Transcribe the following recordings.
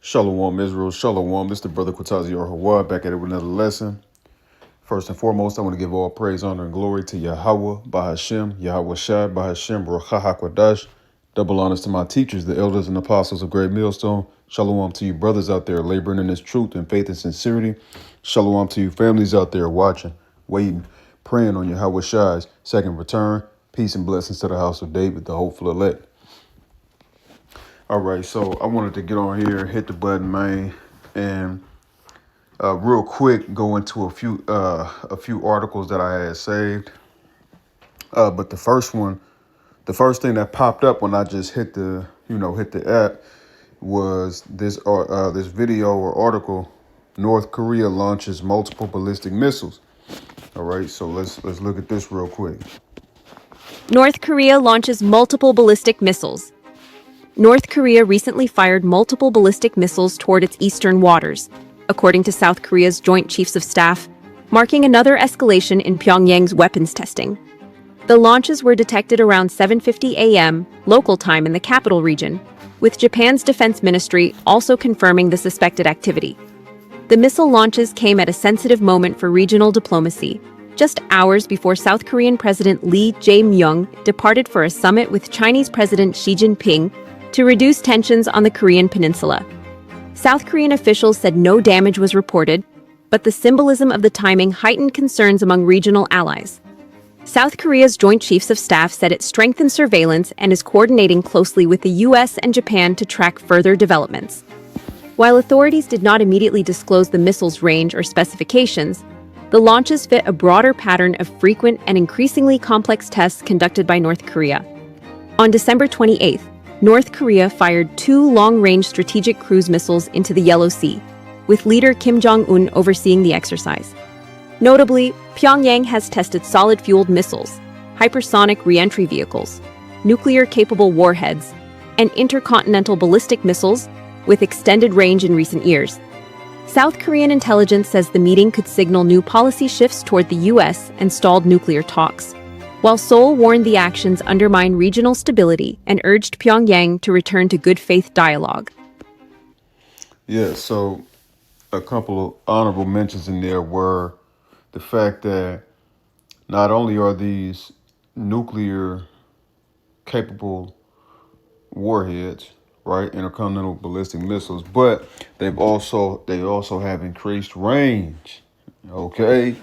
Shalom Israel, Shalom. This is the brother Quatazi Hawa back at it with another lesson. First and foremost, I want to give all praise, honor, and glory to Yahweh, Bahashem, Yahweh Shai, Bahashem, Baruch HaKodash. Double honors to my teachers, the elders and apostles of Great Millstone. Shalom to you brothers out there laboring in this truth and faith and sincerity. Shalom to you families out there watching, waiting, praying on Yahweh Shai's second return. Peace and blessings to the house of David, the hopeful elect. All right, so I wanted to get on here, hit the button, man, and real quick go into a few articles that I had saved. But the first thing that popped up when I just hit the app was this video or article. North Korea launches multiple ballistic missiles. All right, so let's look at this real quick. North Korea launches multiple ballistic missiles. North Korea recently fired multiple ballistic missiles toward its eastern waters, according to South Korea's Joint Chiefs of Staff, marking another escalation in Pyongyang's weapons testing. The launches were detected around 7:50 a.m. local time in the capital region, with Japan's defense ministry also confirming the suspected activity. The missile launches came at a sensitive moment for regional diplomacy, just hours before South Korean President Lee Jae-myung departed for a summit with Chinese President Xi Jinping to reduce tensions on the Korean peninsula. South Korean officials said no damage was reported, but the symbolism of the timing heightened concerns among regional allies. South Korea's Joint Chiefs of Staff said it strengthened surveillance and is coordinating closely with the U.S. and Japan to track further developments. While authorities did not immediately disclose the missile's range or specifications, the launches fit a broader pattern of frequent and increasingly complex tests conducted by North Korea. On December 28th, North Korea fired 2 long-range strategic cruise missiles into the Yellow Sea, with leader Kim Jong-un overseeing the exercise. Notably, Pyongyang has tested solid-fueled missiles, hypersonic re-entry vehicles, nuclear-capable warheads, and intercontinental ballistic missiles with extended range in recent years. South Korean intelligence says the meeting could signal new policy shifts toward the U.S. and stalled nuclear talks, while Seoul warned the actions undermine regional stability and urged Pyongyang to return to good faith dialogue. Yeah, so a couple of honorable mentions in there were the fact that not only are these nuclear capable warheads, right, intercontinental ballistic missiles, but they also have increased range. Okay,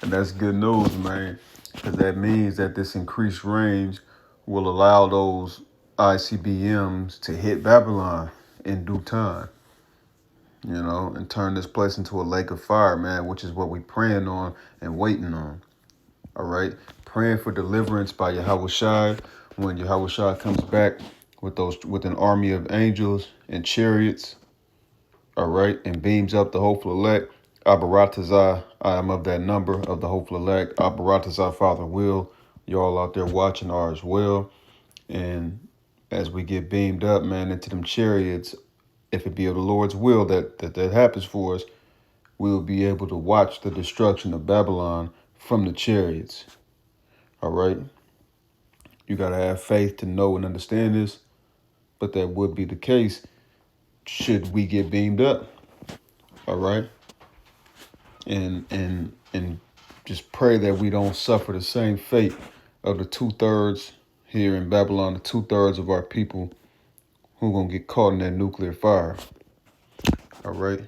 and that's good news, man, because that means that this increased range will allow those ICBMs to hit Babylon in due time, and turn this place into a lake of fire, man, which is what we praying on and waiting on. All right, praying for deliverance by Yahweh Shai when Yahweh Shai comes back with an army of angels and chariots. All right, and beams up the hopeful elect. Abaratazah, I am of that number of the hopeful elect. Abaratazah, Father will. Y'all out there watching are as well. And as we get beamed up, man, into them chariots, if it be of the Lord's will that happens for us, we will be able to watch the destruction of Babylon from the chariots. All right. You got to have faith to know and understand this, but that would be the case should we get beamed up. All right. And just pray that we don't suffer the same fate of the 2/3 here in Babylon, the 2/3 of our people who are going to get caught in that nuclear fire. All right.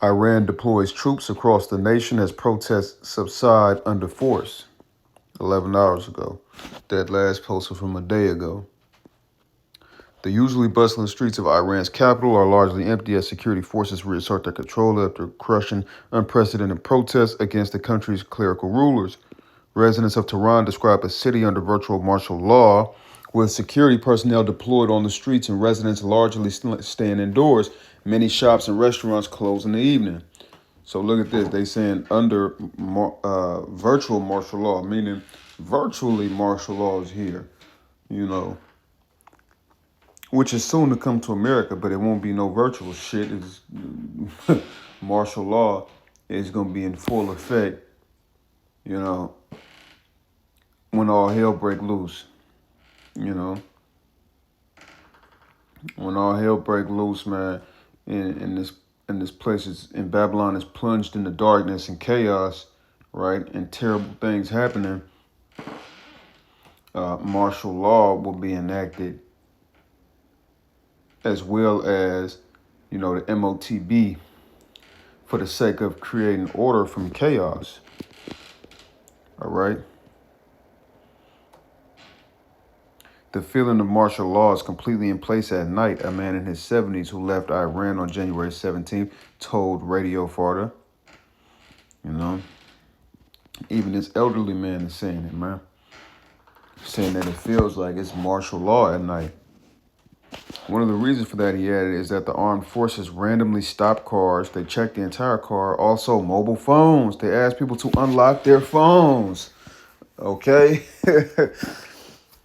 Iran deploys troops across the nation as protests subside under force. 11 hours ago. That last post was from a day ago. The usually bustling streets of Iran's capital are largely empty as security forces reassert their control after crushing unprecedented protests against the country's clerical rulers. Residents of Tehran describe a city under virtual martial law, with security personnel deployed on the streets and residents largely staying indoors. Many shops and restaurants close in the evening. So look at this. They saying under virtual martial law, meaning virtually martial law is here, which is soon to come to America, but it won't be no virtual shit. It's martial law is going to be in full effect, you know, when all hell break loose, you know, when all hell break loose, man, in this place is in Babylon is plunged into darkness and chaos, right, and terrible things happening. Martial law will be enacted, as well as, the MOTB, for the sake of creating order from chaos. All right. The feeling of martial law is completely in place at night. A man in his 70s who left Iran on January 17th told Radio Farda. You know, even this elderly man is saying it, man. Saying that it feels like it's martial law at night. One of the reasons for that, he added, is that the armed forces randomly stop cars. They check the entire car. Also, mobile phones. They ask people to unlock their phones. Okay?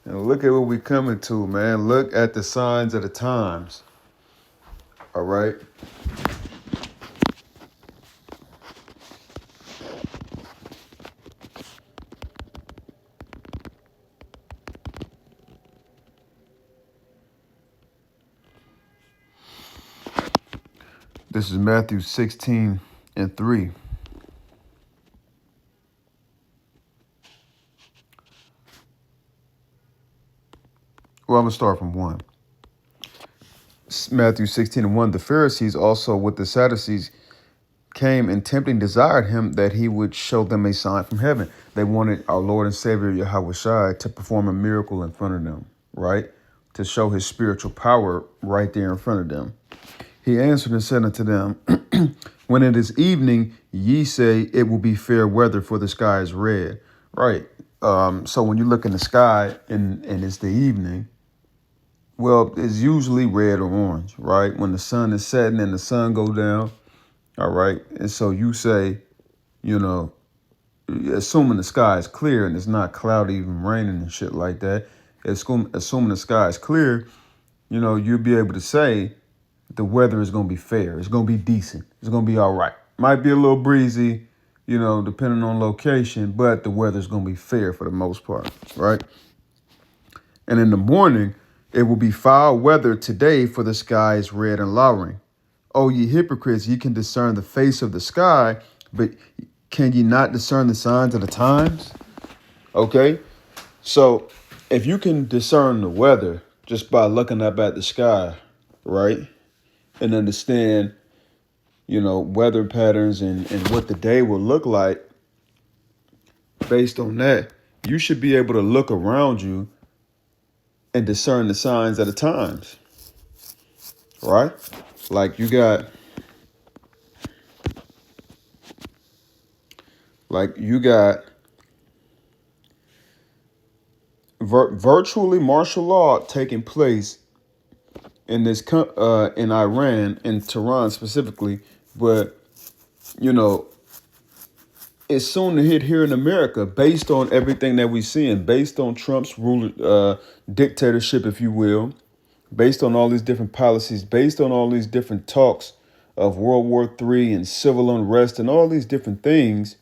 And look at what we coming to, man. Look at the signs of the times. All right? This is Matthew 16:3. Well, I'm going to start from 1. Matthew 16:1. The Pharisees also with the Sadducees came and tempting desired him that he would show them a sign from heaven. They wanted our Lord and Savior Yahweh Shai to perform a miracle in front of them, right? To show his spiritual power right there in front of them. He answered and said unto them, when it is evening, ye say it will be fair weather, for the sky is red. Right. So when you look in the sky and it's the evening, well, it's usually red or orange, right? When the sun is setting and the sun go down, all right? And so you say, you know, assuming the sky is clear and it's not cloudy, even raining and shit like that, assuming the sky is clear, you'll be able to say the weather is going to be fair. It's going to be decent. It's going to be all right. Might be a little breezy, depending on location, but the weather's going to be fair for the most part, right? And in the morning, it will be foul weather today, for the sky is red and lowering. O ye hypocrites, ye can discern the face of the sky, but can ye not discern the signs of the times? Okay, so if you can discern the weather just by looking up at the sky, right, and understand, weather patterns and what the day will look like, based on that, you should be able to look around you and discern the signs of the times, right? Like you got virtually martial law taking place in in Iran, in Tehran specifically, but it's soon to hit here in America, based on everything that we see and based on Trump's dictatorship, if you will, based on all these different policies, based on all these different talks of World War III and civil unrest and all these different things.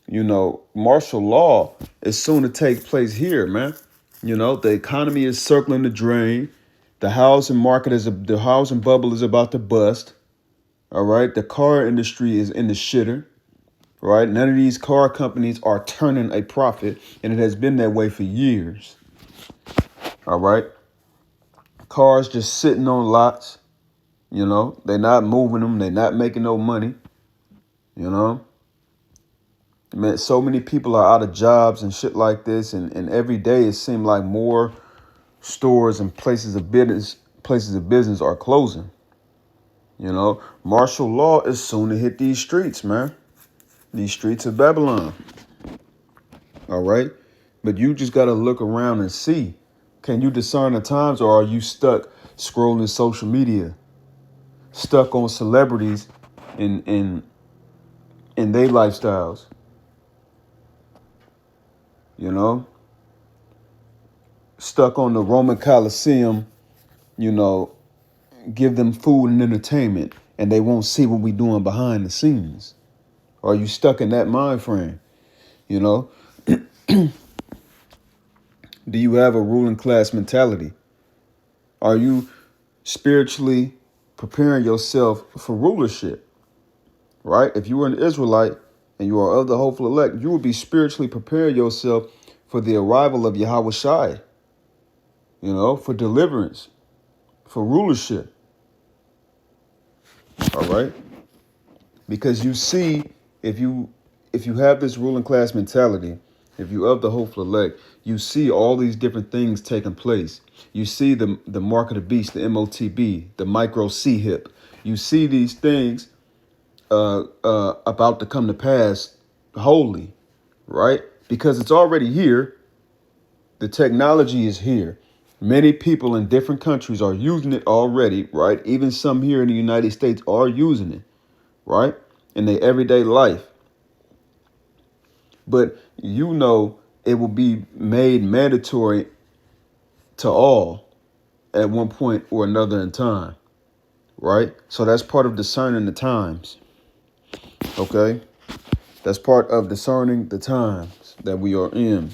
Martial law is soon to take place here, man. The economy is circling the drain. The housing the housing bubble is about to bust. All right. The car industry is in the shitter. Right. None of these car companies are turning a profit, and it has been that way for years. All right. Cars just sitting on lots. They're not moving them. They're not making no money. Man, so many people are out of jobs and shit like this, and every day it seems like more stores and places of business are closing. Martial law is soon to hit these streets, man. These streets of Babylon. All right, but you just gotta look around and see. Can you discern the times, or are you stuck scrolling social media, stuck on celebrities in their lifestyles? Stuck on the Roman Coliseum, give them food and entertainment, and they won't see what we doing behind the scenes. Are you stuck in that mind frame? You know, do you have a ruling class mentality? Are you spiritually preparing yourself for rulership? Right? If you were an Israelite and you are of the hopeful elect, you will be spiritually preparing yourself for the arrival of Yahweh Shai, for deliverance, for rulership. All right? Because you see, if you if you have this ruling class mentality, if you of the hopeful elect, you see all these different things taking place. You see the mark of the beast, the MOTB, the micro C hip. You see these things about to come to pass wholly, right? Because it's already here. The technology is here. Many people in different countries are using it already, right? Even some here in the United States are using it, right? In their everyday life. But it will be made mandatory to all at one point or another in time, right? So that's part of discerning the times, okay? That's part of discerning the times that we are in.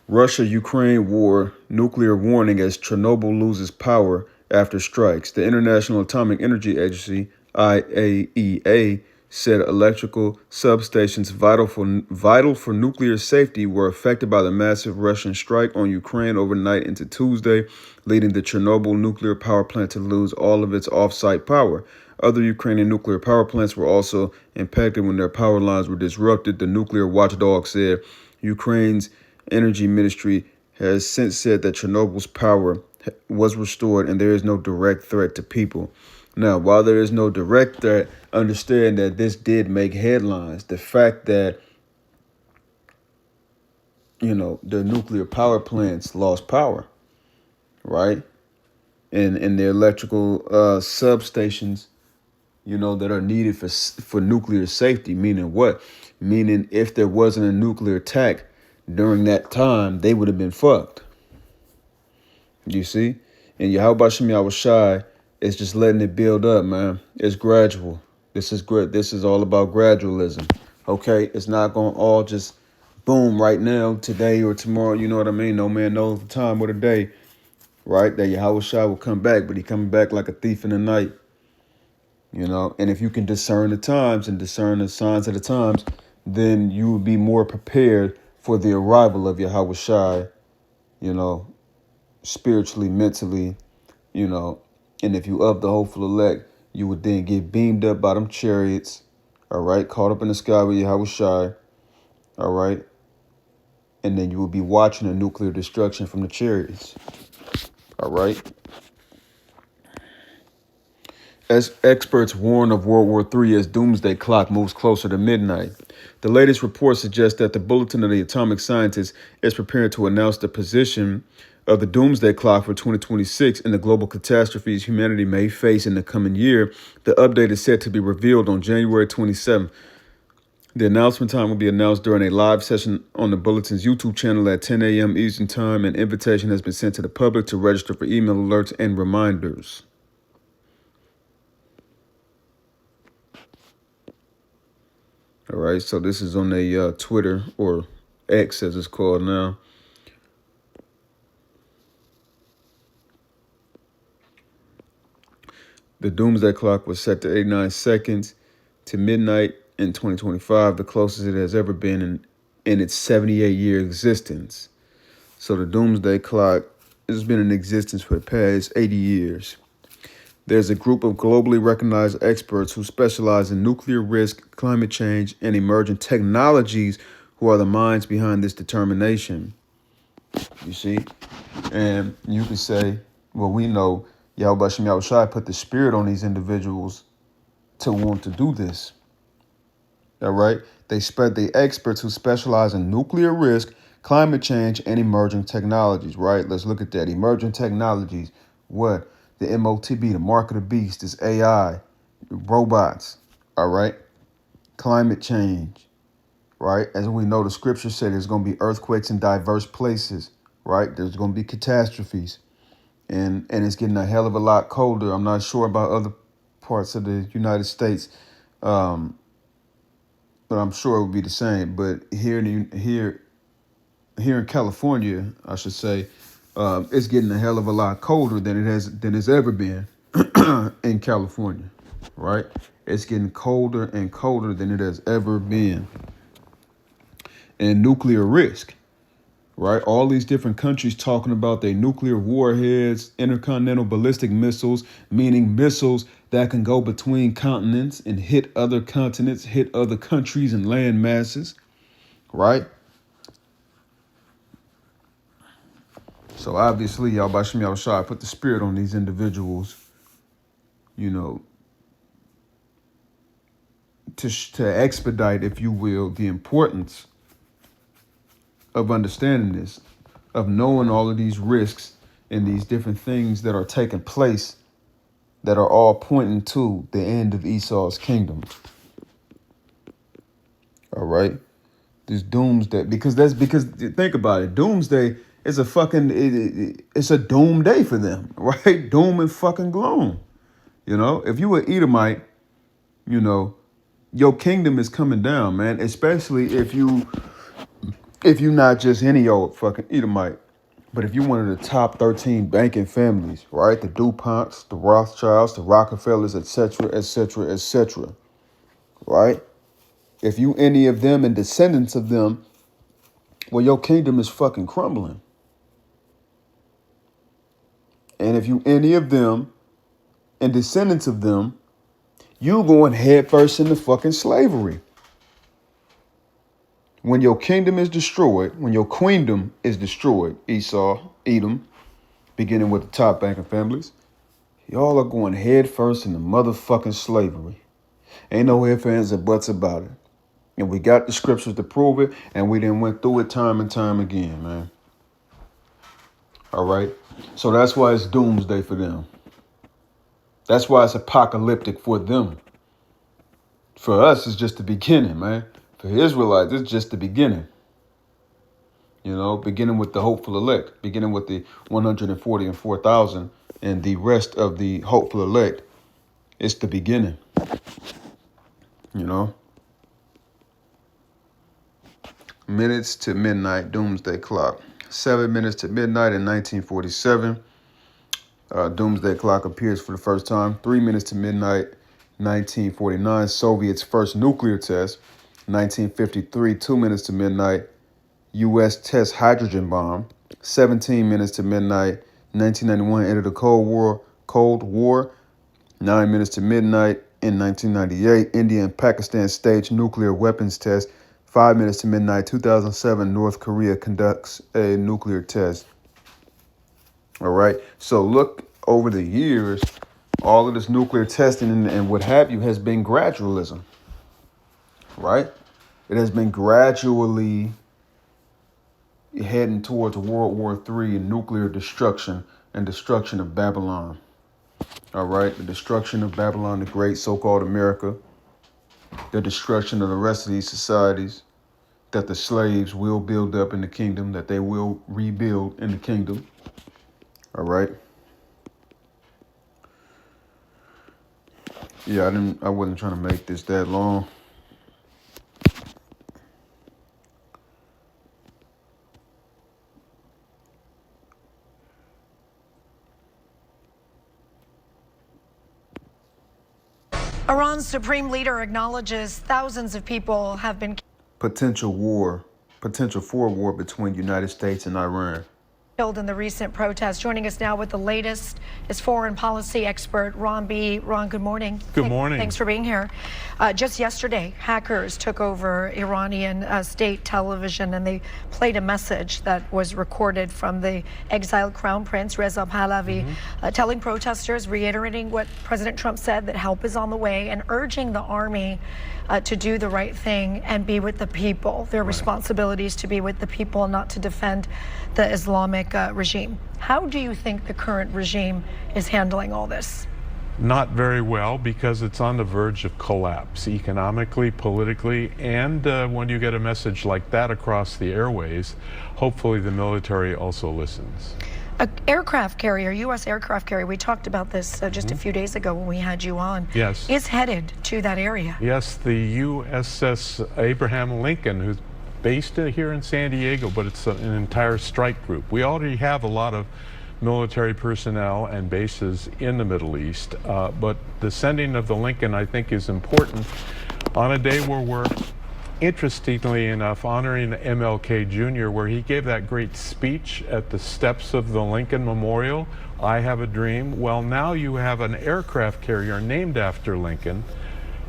Russia-Ukraine war, nuclear warning as Chernobyl loses power after strikes. The International Atomic Energy Agency, IAEA, said electrical substations vital for nuclear safety were affected by the massive Russian strike on Ukraine overnight into Tuesday, leading the Chernobyl nuclear power plant to lose all of its off-site power. Other Ukrainian nuclear power plants were also impacted when their power lines were disrupted, the nuclear watchdog said. Ukraine's energy ministry has since said that Chernobyl's power was restored and there is no direct threat to people. Now, while there is no direct threat, understand that this did make headlines. The fact that, the nuclear power plants lost power, right? And the electrical substations, that are needed for nuclear safety. Meaning what? Meaning if there wasn't a nuclear attack during that time, they would have been fucked. You see? And Yahweh Shem Yahweh Shai is just letting it build up, man. It's gradual. This is great. This is all about gradualism. Okay? It's not going to all just boom right now, today or tomorrow. You know what I mean? No man knows the time or the day, right? That Yahweh Shai will come back, but he coming back like a thief in the night. And if you can discern the times and discern the signs of the times, then you will be more prepared for the arrival of Yahweh Shai, spiritually, mentally, and if you of the hopeful elect, you would then get beamed up by them chariots, all right, caught up in the sky with Yahweh Shai, all right, and then you will be watching the nuclear destruction from the chariots, all right. As experts warn of World War III as Doomsday clock moves closer to midnight. The latest report suggests that the Bulletin of the Atomic Scientists is preparing to announce the position of the Doomsday clock for 2026 and the global catastrophes humanity may face in the coming year. The update is set to be revealed on January 27th. The announcement time will be announced during a live session on the Bulletin's YouTube channel at 10 a.m. Eastern Time. An invitation has been sent to the public to register for email alerts and reminders. All right, so this is on a Twitter, or X as it's called now. The Doomsday clock was set to 89 seconds to midnight in 2025, the closest it has ever been in its 78-year existence. So the Doomsday clock has been in existence for the past 80 years. There's a group of globally recognized experts who specialize in nuclear risk, climate change, and emerging technologies who are the minds behind this determination. You see? And you can say, well, we know Yahweh Shem Yahweh Shai put the spirit on these individuals to want to do this. All right? They spread the experts who specialize in nuclear risk, climate change, and emerging technologies, right? Let's look at that. Emerging technologies. What? The MOTB, the mark of the beast, is AI, robots, all right? Climate change, right? As we know, the scripture said there's going to be earthquakes in diverse places, right? There's going to be catastrophes. and it's getting a hell of a lot colder. I'm not sure about other parts of the United States, but I'm sure it would be the same. But here in California, I should say, it's getting a hell of a lot colder than it's ever been in California, right? It's getting colder and colder than it has ever been. And nuclear risk, right? All these different countries talking about their nuclear warheads, intercontinental ballistic missiles, meaning missiles that can go between continents and hit other continents, hit other countries and land masses, right? So obviously, y'all Bashim Yahushua put the spirit on these individuals, you know, to expedite, if you will, the importance of understanding this, of knowing all of these risks and these different things that are taking place that are all pointing to the end of Esau's kingdom. All right. This doomsday, because think about it, doomsday is a fucking it's a doom day for them, right? Doom and fucking gloom. You know, if you were Edomite, you know, your kingdom is coming down, man. Especially if you not just any old fucking Edomite, but if you're one of the top 13 banking families, right? The DuPonts, the Rothschilds, the Rockefellers, etc., etc., etc., right? If you any of them and descendants of them, well, your kingdom is fucking crumbling. And if you any of them and descendants of them, you going headfirst into fucking slavery. When your kingdom is destroyed, when your queendom is destroyed, Esau, Edom, beginning with the top banking families, y'all are going headfirst into motherfucking slavery. Ain't no ifs, ands, or buts about it. And we got the scriptures to prove it, and we done went through it time and time again, man. All right? So that's why it's doomsday for them. That's why it's apocalyptic for them. For us, it's just the beginning, man. For Israelites, it's just the beginning. You know, beginning with the hopeful elect, beginning with the 140 and 4,000 and the rest of the hopeful elect. It's the beginning. You know? Minutes to midnight, doomsday clock. 7 minutes to midnight in 1947. Doomsday clock appears for the first time. 3 minutes to midnight, 1949. Soviets' first nuclear test. 1953, 2 minutes to midnight. U.S. test hydrogen bomb. 17 minutes to midnight, 1991. Enter the Cold War. 9 minutes to midnight in 1998. India and Pakistan stage nuclear weapons test. 5 minutes to midnight, 2007. North Korea conducts a nuclear test. All right. So look, over the years, all of this nuclear testing and what have you has been gradualism, right? It has been gradually heading towards World War III and nuclear destruction and destruction of Babylon. All right. The destruction of Babylon the Great, so-called America, the destruction of the rest of these societies that the slaves will build up in the kingdom, that they will rebuild in the kingdom. All right. Yeah, I wasn't trying to make this that long. Iran's supreme leader acknowledges thousands of people have been Potential for war between the United States and Iran. killed in the recent protests. Joining us now with the latest is foreign policy expert Ron B. Ron, good morning. Good morning. Thanks for being here. Just yesterday, hackers took over Iranian state television, and they played a message that was recorded from the exiled Crown Prince Reza Pahlavi, telling protesters, reiterating what President Trump said, that help is on the way, and urging the army to do the right thing and be with the people. Their responsibilities to be with the people, not to defend the Islamic regime. How do you think the current regime is handling all this? Not very well, because it's on the verge of collapse economically, politically, and when you get a message like that across the airways, hopefully the military also listens. An aircraft carrier, U.S. aircraft carrier, we talked about this just a few days ago when we had you on, Yes. is headed to that area. Yes, the USS Abraham Lincoln, who's based here in San Diego, but it's an entire strike group. We already have a lot of military personnel and bases in the Middle East, but the sending of the Lincoln, I think, is important on a day where we're, interestingly enough, honoring MLK Jr., where he gave that great speech at the steps of the Lincoln Memorial, I Have a Dream. Well, now you have an aircraft carrier named after Lincoln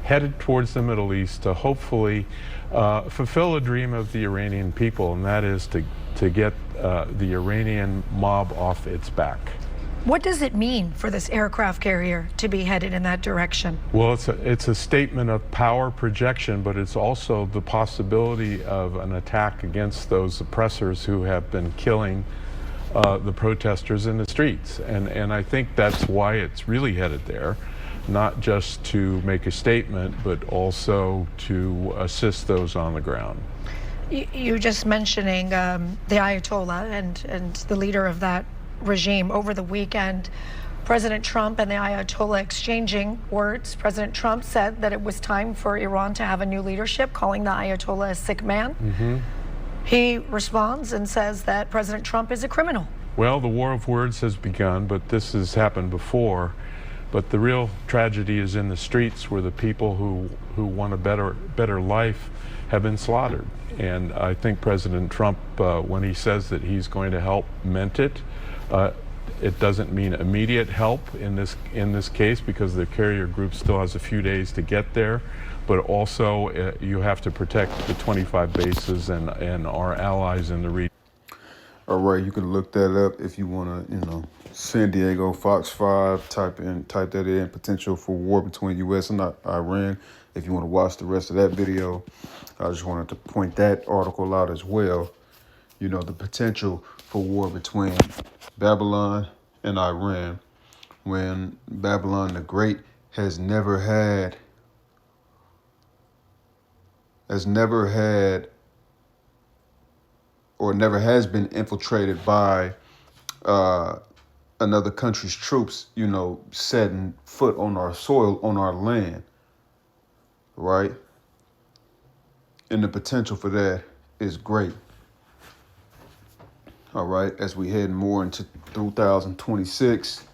headed towards the Middle East to hopefully fulfill a dream of the Iranian people, and that is to get the Iranian mob off its back. What does it mean for this aircraft carrier to be headed in that direction? Well, it's a statement of power projection, but it's also the possibility of an attack against those oppressors who have been killing the protesters in the streets. And I think that's why it's really headed there, not just to make a statement, but also to assist those on the ground. You just mentioning the Ayatollah and the leader of that regime. Over the weekend, President Trump and the Ayatollah exchanging words. President Trump said that it was time for Iran to have a new leadership, calling the Ayatollah a sick man. He responds and says that President Trump is a criminal. Well, the war of words has begun, but this has happened before. But the real tragedy is in the streets, where the people who want a better life have been slaughtered. And I think President Trump, when he says that he's going to help, meant it. It doesn't mean immediate help in this case, because the carrier group still has a few days to get there. But also, you have to protect the 25 bases and our allies in the region. All right, you can look that up if you want to, San Diego, Fox 5, type that in, potential for war between U.S. and Iran. If you want to watch the rest of that video, I just wanted to point that article out as well. The potential for war between Babylon and Iran, when Babylon the Great has never had or never has been infiltrated by another country's troops, setting foot on our soil, on our land, right? And the potential for that is great. All right, as we head more into 2026,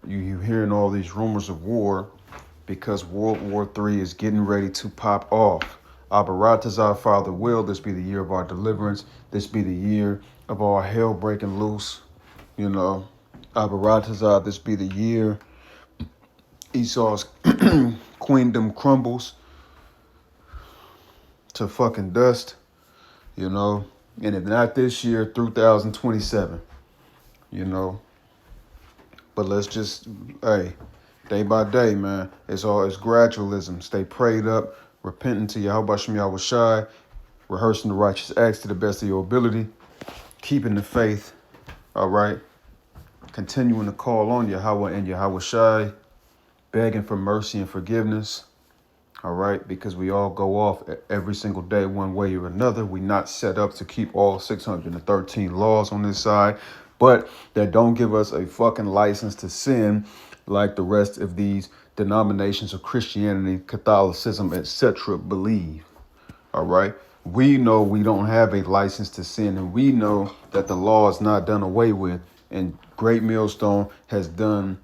you hearing all these rumors of war, because World War III is getting ready to pop off. Abaratazar, Father will, this be the year of our deliverance. This be the year of our hell breaking loose. Abaratazar, this be the year Esau's queendom crumbles to fucking dust, And if not this year, 2027, But let's just, day by day, man, it's gradualism. Stay prayed up, repenting to Yahweh Shem Yahweh Shai, rehearsing the righteous acts to the best of your ability, keeping the faith, all right? Continuing to call on Yahweh and Yahweh Shai, begging for mercy and forgiveness, all right? Because we all go off every single day one way or another. We're not set up to keep all 613 laws on this side, but that don't give us a fucking license to sin like the rest of these denominations of Christianity, Catholicism, etc. believe, all right? We know we don't have a license to sin, and we know that the law is not done away with. And Great Millstone has done,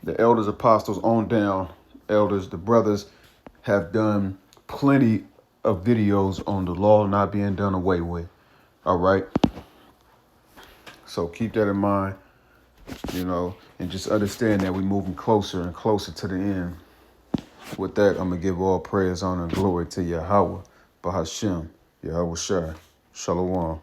the elders, apostles on down, elders, the brothers have done plenty of videos on the law not being done away with. All right. So keep that in mind, and just understand that we're moving closer and closer to the end. With that, I'm going to give all praise, honor, and glory to Yahweh, Bahashem, Yahweh Shai. Shalom.